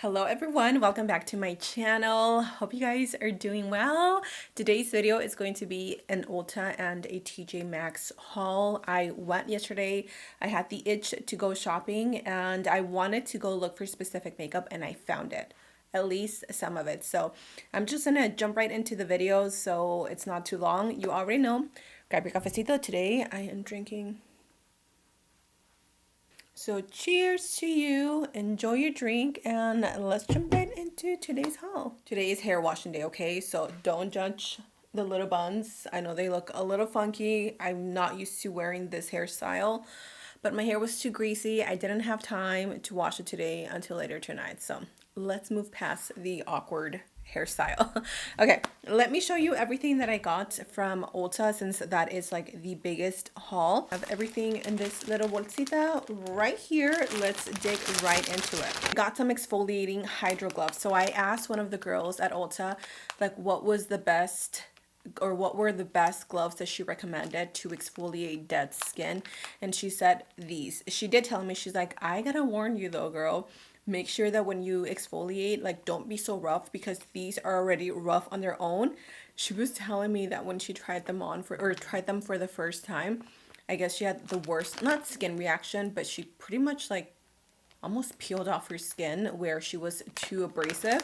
Hello everyone, welcome back to my channel. Hope you guys are doing well. Today's video is going to be an Ulta and a TJ Maxx haul. I went yesterday. I had the itch to go shopping and I wanted to go look for specific makeup and I found it. At least some of it. So I'm just gonna jump right into the video so it's not too long. You already know. Grab your cafecito. Today I am drinking. So cheers to you, enjoy your drink, and let's jump right into today's haul. Today is hair washing day, okay? So don't judge the little buns. I know they look a little funky. I'm not used to wearing this hairstyle, but my hair was too greasy. I didn't have time to wash it today until later tonight. So let's move past the awkward hairstyle. Okay, let me show you everything that I got from Ulta since that is like the biggest haul. I have everything in this little bolsita right here. Let's dig right into it. I got some exfoliating hydro gloves. So I asked one of the girls at Ulta like what was the best or what were the best gloves that she recommended to exfoliate dead skin, and she said these. She did tell me, she's like, I gotta warn you though, girl, make sure that when you exfoliate, like, don't be so rough because these are already rough on their own. She was telling me that when she tried them on or tried them for the first time, I guess she had the worst, not skin reaction, but she pretty much like almost peeled off her skin where she was too abrasive.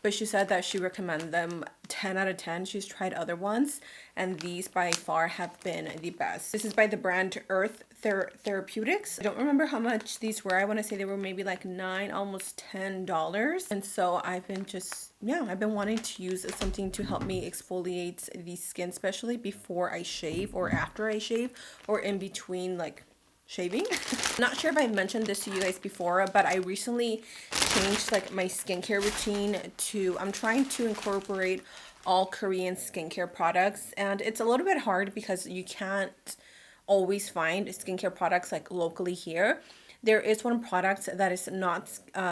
But she said that she recommended them 10 out of 10. She's tried other ones and these by far have been the best. This is by the brand Earth Therapeutics. I don't remember how much these were. I want to say they were maybe like $9, almost $10. And so I've been I've been wanting to use something to help me exfoliate the skin, especially before I shave or after I shave or in between like shaving. Not sure if I mentioned this to you guys before, but I recently changed like my skincare routine to, I'm trying to incorporate all Korean skincare products, and it's a little bit hard because you can't always find skincare products like locally here. There is one product that is not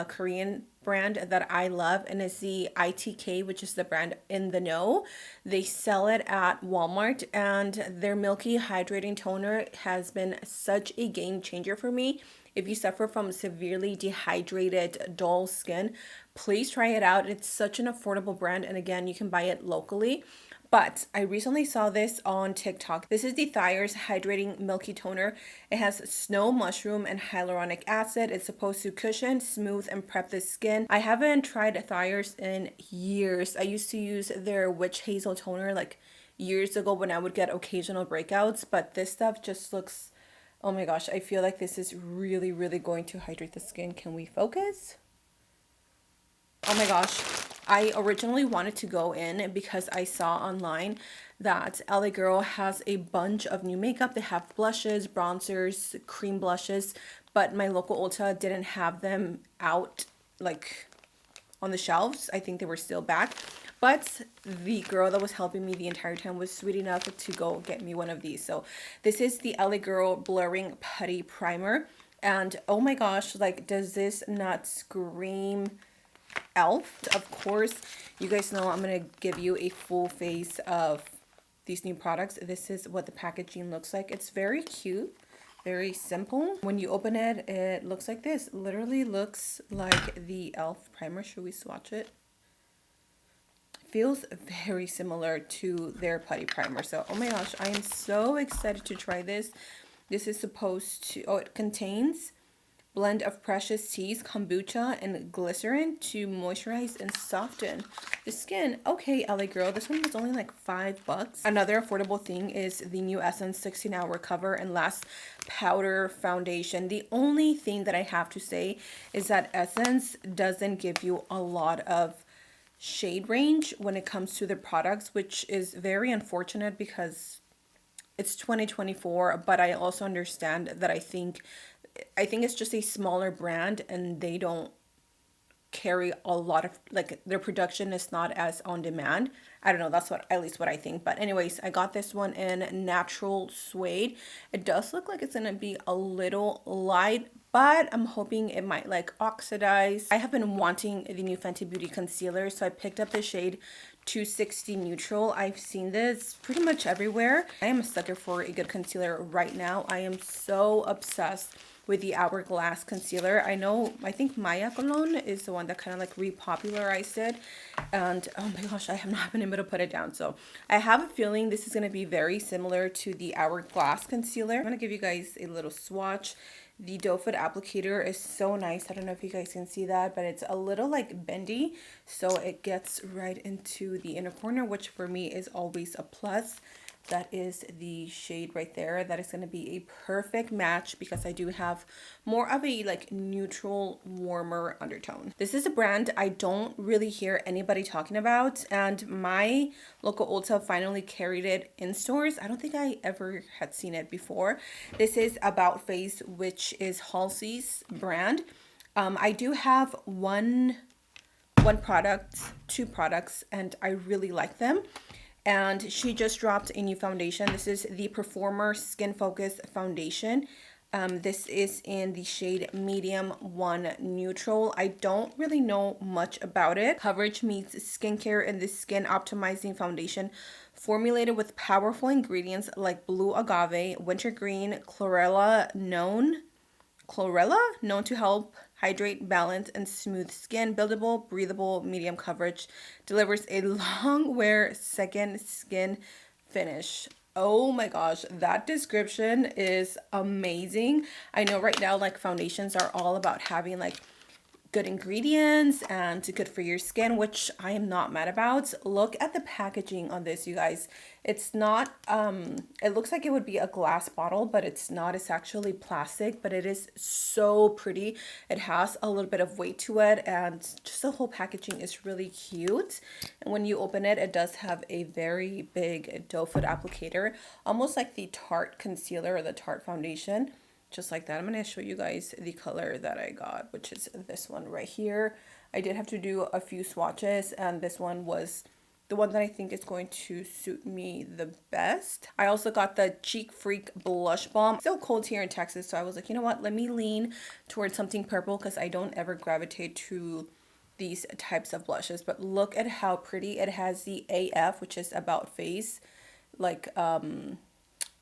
Korean brand that I love, and it's the ITK, which is the brand In the Know. They sell it at Walmart, and their milky hydrating toner has been such a game changer for me. If you suffer from severely dehydrated, dull skin, please try it out. It's such an affordable brand, and again, you can buy it locally. But I recently saw this on TikTok. This is the Thayer's Hydrating Milky Toner. It has snow mushroom and hyaluronic acid. It's supposed to cushion, smooth, and prep the skin. I haven't tried Thayer's in years. I used to use their witch hazel toner like years ago when I would get occasional breakouts. But this stuff just looks, oh my gosh, I feel like this is really, really going to hydrate the skin. Can we focus? Oh my gosh, I originally wanted to go in because I saw online that LA Girl has a bunch of new makeup. They have blushes, bronzers, cream blushes, but my local Ulta didn't have them out like on the shelves. I think they were still back. But the girl that was helping me the entire time was sweet enough to go get me one of these. So this is the LA Girl Blurring Putty Primer. And oh my gosh, like, does this not scream e.l.f? Of course, you guys know I'm gonna give you a full face of these new products. This is what the packaging looks like. It's very cute, very simple. When you open it, it looks like this. Literally looks like the e.l.f. primer. Should we swatch it? Feels very similar to their putty primer. So oh my gosh, I am so excited to try this. This is supposed to, oh, it contains blend of precious teas, kombucha, and glycerin to moisturize and soften the skin. Okay, LA Girl, this one was only like $5. Another affordable thing is the new Essence 16-Hour Cover and Last Powder Foundation. The only thing that I have to say is that Essence doesn't give you a lot of shade range when it comes to their products, which is very unfortunate because it's 2024, but I also understand that I think it's just a smaller brand and they don't carry a lot of, like, their production is not as on demand. I don't know, that's what, at least what I think. But anyways, I got this one in natural suede. It does look like it's gonna be a little light, but I'm hoping it might like oxidize. I have been wanting the new Fenty Beauty concealer, so I picked up the shade 260 Neutral. I've seen this pretty much everywhere. I am a sucker for a good concealer right now. I am so obsessed with the Hourglass concealer. I think Maya Cologne is the one that kind of like repopularized it. And oh my gosh, I have not been able to put it down. So I have a feeling this is going to be very similar to the Hourglass concealer. I'm going to give you guys a little swatch. The doe foot applicator is so nice. I don't know if you guys can see that, but it's a little like bendy, so it gets right into the inner corner, which for me is always a plus. That is the shade right there. That is going to be a perfect match because I do have more of a like neutral, warmer undertone. This is a brand I don't really hear anybody talking about, and my local Ulta finally carried it in stores. I don't think I ever had seen it before. This is About Face, which is Halsey's brand. I do have one product, two products, and I really like them. And she just dropped a new foundation. This is the Performer Skin Focus Foundation. This is in the shade Medium 1 Neutral. I don't really know much about it. Coverage meets skincare in this skin optimizing foundation formulated with powerful ingredients like blue agave, wintergreen, chlorella known to help hydrate, balance, and smooth skin. Buildable, breathable, medium coverage. Delivers a long wear second skin finish. Oh my gosh, that description is amazing. I know right now like foundations are all about having like good ingredients and good for your skin, which I am not mad about. Look at the packaging on this, you guys. It's not it looks like it would be a glass bottle, but it's not. It's actually plastic, but it is so pretty. It has a little bit of weight to it, and just the whole packaging is really cute. And when you open it, it does have a very big doe foot applicator, almost like the Tarte concealer or the Tarte foundation. Just like that. I'm going to show you guys the color that I got, which is this one right here. I did have to do a few swatches, and this one was the one that I think is going to suit me the best. I also got the Cheek Freak Blush Balm. It's still cold here in Texas, so I was like, you know what? Let me lean towards something purple because I don't ever gravitate to these types of blushes. But look at how pretty. It has the AF, which is About Face, like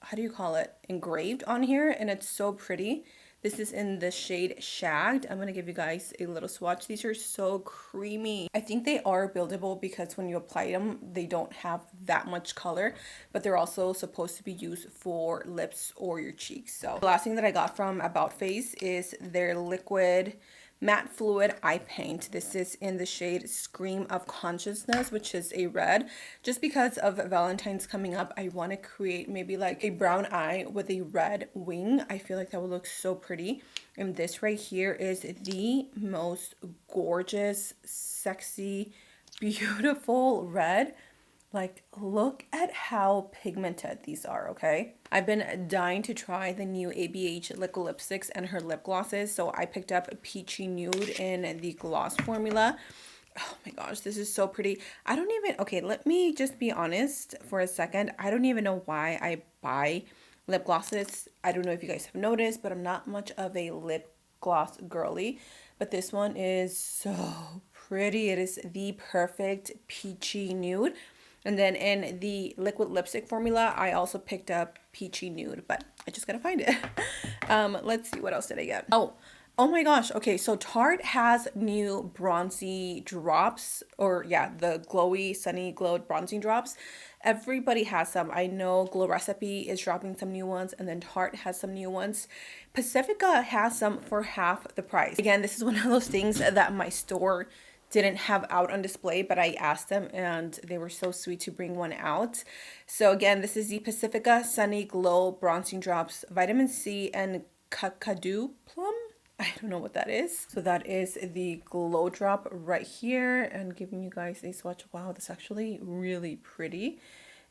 how do you call it, engraved on here, and it's so pretty. This is in the shade Shagged. I'm gonna give you guys a little swatch. These are so creamy. I think they are buildable because when you apply them, they don't have that much color, but they're also supposed to be used for lips or your cheeks. So the last thing that I got from About Face is their liquid matte fluid eye paint. This is in the shade Scream of Consciousness, which is a red. Just because of Valentine's coming up, I want to create maybe like a brown eye with a red wing. I feel like that would look so pretty. And this right here is the most gorgeous, sexy, beautiful red. Like, look at how pigmented these are, okay? I've been dying to try the new ABH liquid lipsticks and her lip glosses, so I picked up Peachy Nude in the gloss formula. Oh my gosh, this is so pretty. I don't even, okay, let me just be honest for a second. I don't even know why I buy lip glosses. I don't know if you guys have noticed, but I'm not much of a lip gloss girly. But this one is so pretty. It is the perfect peachy nude. And then in the liquid lipstick formula, I also picked up Peachy Nude, but I just gotta find it. Let's see, what else did I get? Oh my gosh. Okay, so Tarte has new bronzy drops, or yeah, the glowy, sunny glowed bronzing drops. Everybody has some. I know Glow Recipe is dropping some new ones, and then Tarte has some new ones. Pacifica has some for half the price. Again, this is one of those things that my store didn't have out on display, but I asked them and they were so sweet to bring one out. So again, this is the Pacifica Sunny Glow Bronzing Drops, Vitamin C and Kakadu Plum. I don't know what that is. So that is the glow drop right here, and giving you guys a swatch. Wow, that's actually really pretty.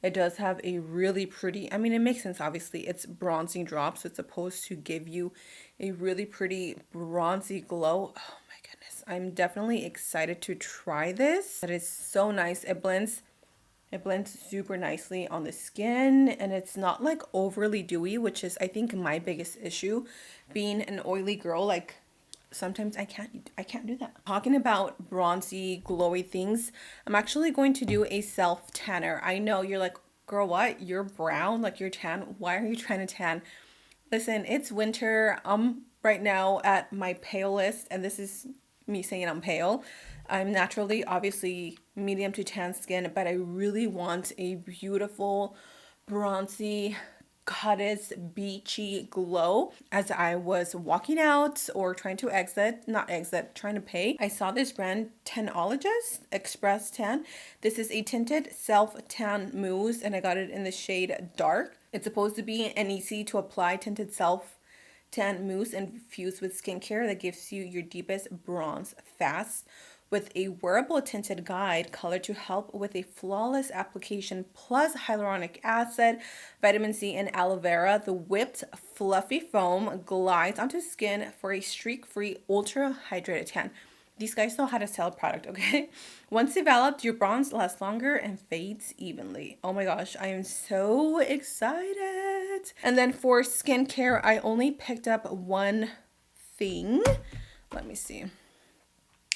It does have a really pretty, I mean, it makes sense, obviously. It's bronzing drops, so it's supposed to give you a really pretty bronzy glow. Oh my goodness, I'm definitely excited to try this. It is so nice. It blends super nicely on the skin, and it's not like overly dewy, which is I think my biggest issue. Being an oily girl, like sometimes I can't do that. Talking about bronzy glowy things, I'm actually going to do a self tanner. I know you're like, girl, what? You're brown, like you're tan. Why are you trying to tan? Listen, it's winter. I'm right now at my palest, and this is me saying I'm pale. I'm naturally obviously medium to tan skin, but I really want a beautiful bronzy goddess beachy glow. As I was walking out or trying to exit, not exit, trying to pay, I saw this brand Tanologist Express Tan. This is a tinted self tan mousse, and I got it in the shade dark. It's supposed to be an easy to apply tinted self tan mousse infused with skincare that gives you your deepest bronze fast, with a wearable tinted guide color to help with a flawless application, plus hyaluronic acid, vitamin C, and aloe vera. The whipped fluffy foam glides onto skin for a streak-free ultra hydrated tan. These guys know how to sell a product, okay? Once developed, your bronze lasts longer and fades evenly. Oh my gosh, I am so excited. And then for skincare, I only picked up one thing. Let me see.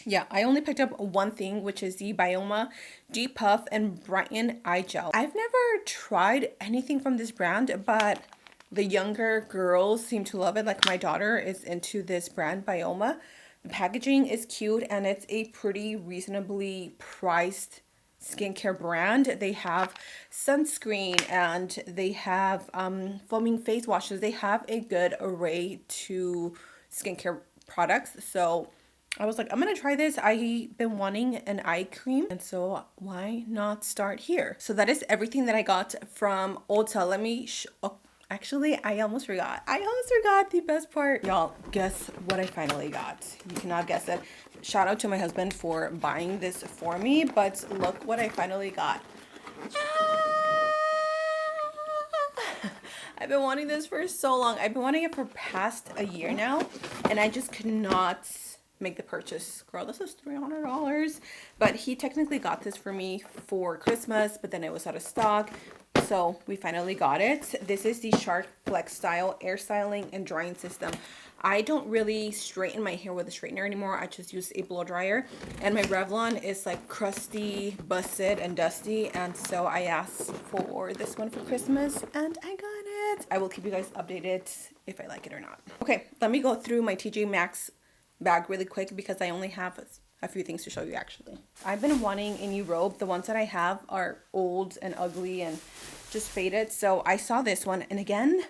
Yeah, I only picked up one thing, which is the Bioma Deep Puff and Brighten Eye Gel. I've never tried anything from this brand, but the younger girls seem to love it. Like my daughter is into this brand, Bioma. The packaging is cute and it's a pretty reasonably priced skincare brand. They have sunscreen and they have foaming face washes. They have a good array to skincare products. So I was like, I'm gonna try this. I've been wanting an eye cream, and so why not start here? So that is everything that I got from Ulta. Let me oh, actually, I almost forgot. I almost forgot the best part. Y'all, guess what I finally got? You cannot guess it. Shout out to my husband for buying this for me, but look what I finally got. I've been wanting this for so long. I've been wanting it for past a year now, and I just could not make the purchase. Girl, this is $300, but he technically got this for me for Christmas, but then it was out of stock, so we finally got it. This is the Shark FlexStyle air styling and drying system. I don't really straighten my hair with a straightener anymore. I just use a blow dryer, and my Revlon is like crusty, busted, and dusty, and so I asked for this one for Christmas, and I got it. I will keep you guys updated if I like it or not. Okay, let me go through my TJ Maxx bag really quick because I only have a few things to show you actually. I've been wanting a new robe. The ones that I have are old and ugly and just faded. So I saw this one, and again,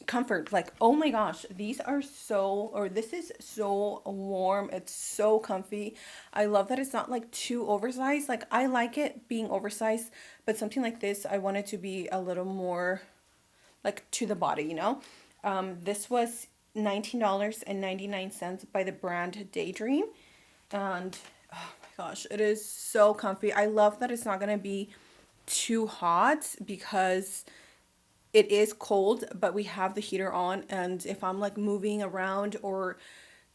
comfort. Like, oh my gosh, these are so, or this is so warm. It's so comfy. I love that it's not like too oversized. Like, I like it being oversized, but something like this, I want it to be a little more like to the body, you know? This was $19.99 by the brand Daydream, and oh my gosh, it is so comfy. I love that it's not gonna be too hot because it is cold, but we have the heater on, and if I'm like moving around or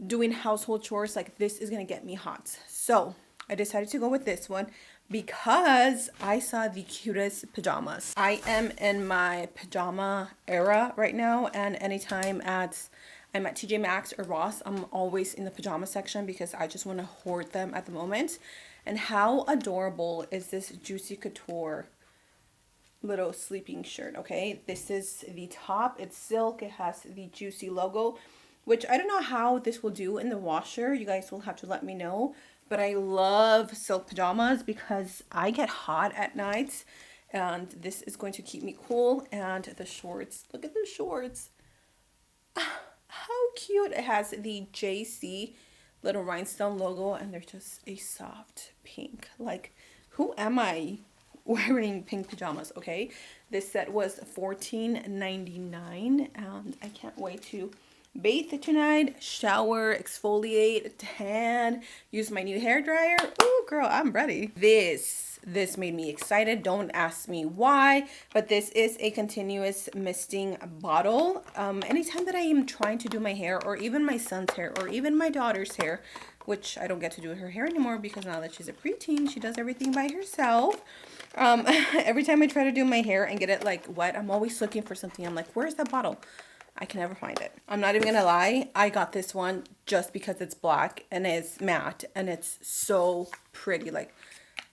doing household chores, like this is gonna get me hot. So I decided to go with this one because I saw the cutest pajamas. I am in my pajama era right now, and anytime I'm at TJ Maxx or Ross, I'm always in the pajama section because I just want to hoard them at the moment. And how adorable is this Juicy Couture little sleeping shirt? Okay, this is the top. It's silk. It has the Juicy logo, which I don't know how this will do in the washer. You guys will have to let me know. But I love silk pajamas because I get hot at night, and this is going to keep me cool. And the shorts, look at the shorts. How cute. It has the JC little rhinestone logo, and they're just a soft pink. Like, who am I wearing pink pajamas? Okay, this set was $14.99, and I can't wait to bathe tonight, shower, exfoliate, tan, use my new hair dryer. Oh girl, I'm ready. This made me excited. Don't ask me why, but this is a continuous misting bottle. Anytime that I am trying to do my hair, or even my son's hair, or even my daughter's hair, which I don't get to do her hair anymore because now that she's a preteen, she does everything by herself. Every time I try to do my hair and get it like wet, I'm always looking for something. I'm like, where's that bottle? I can never find it. I'm not even gonna lie, I got this one just because it's black and it's matte and it's so pretty. Like,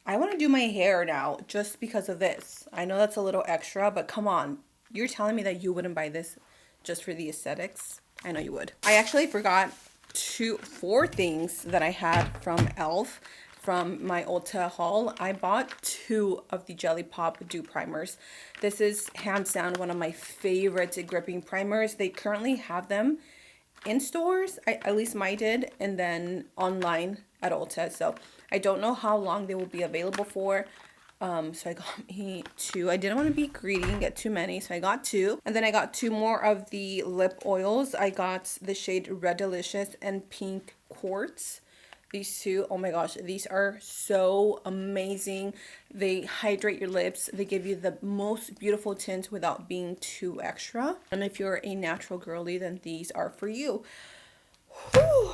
I want to do my hair now just because of this. I know that's a little extra, but come on. You're telling me that you wouldn't buy this just for the aesthetics? I know you would. I actually forgot four things that I had from e.l.f. from my Ulta haul. I bought 2 of the Jelly Pop Dew Primers. This is hands down one of my favorite gripping primers. They currently have them in stores, at least mine did, and then online at Ulta. So I don't know how long they will be available for. So I got me 2. I didn't want to be greedy and get too many, so I got 2. And then I got 2 more of the lip oils. I got the shade Red Delicious and Pink Quartz. These 2, oh my gosh, these are so amazing. They hydrate your lips. They give you the most beautiful tint without being too extra. And if you're a natural girly, then these are for you. Whew.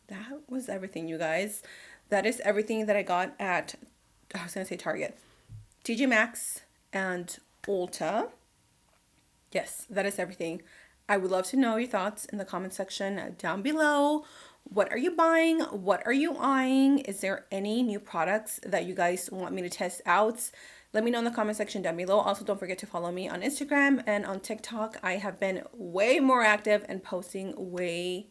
That was everything, you guys. That is everything that I got at, I was going to say Target, TJ Maxx, and Ulta. Yes, that is everything. I would love to know your thoughts in the comment section down below. What are you buying? What are you eyeing? Is there any new products that you guys want me to test out? Let me know in the comment section down below. Also, don't forget to follow me on Instagram and on TikTok. I have been way more active and posting way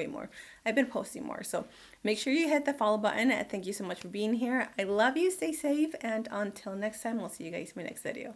more. I've been posting more. So make sure you hit the follow button. Thank you so much for being here. I love you. Stay safe. And until next time, we'll see you guys in my next video.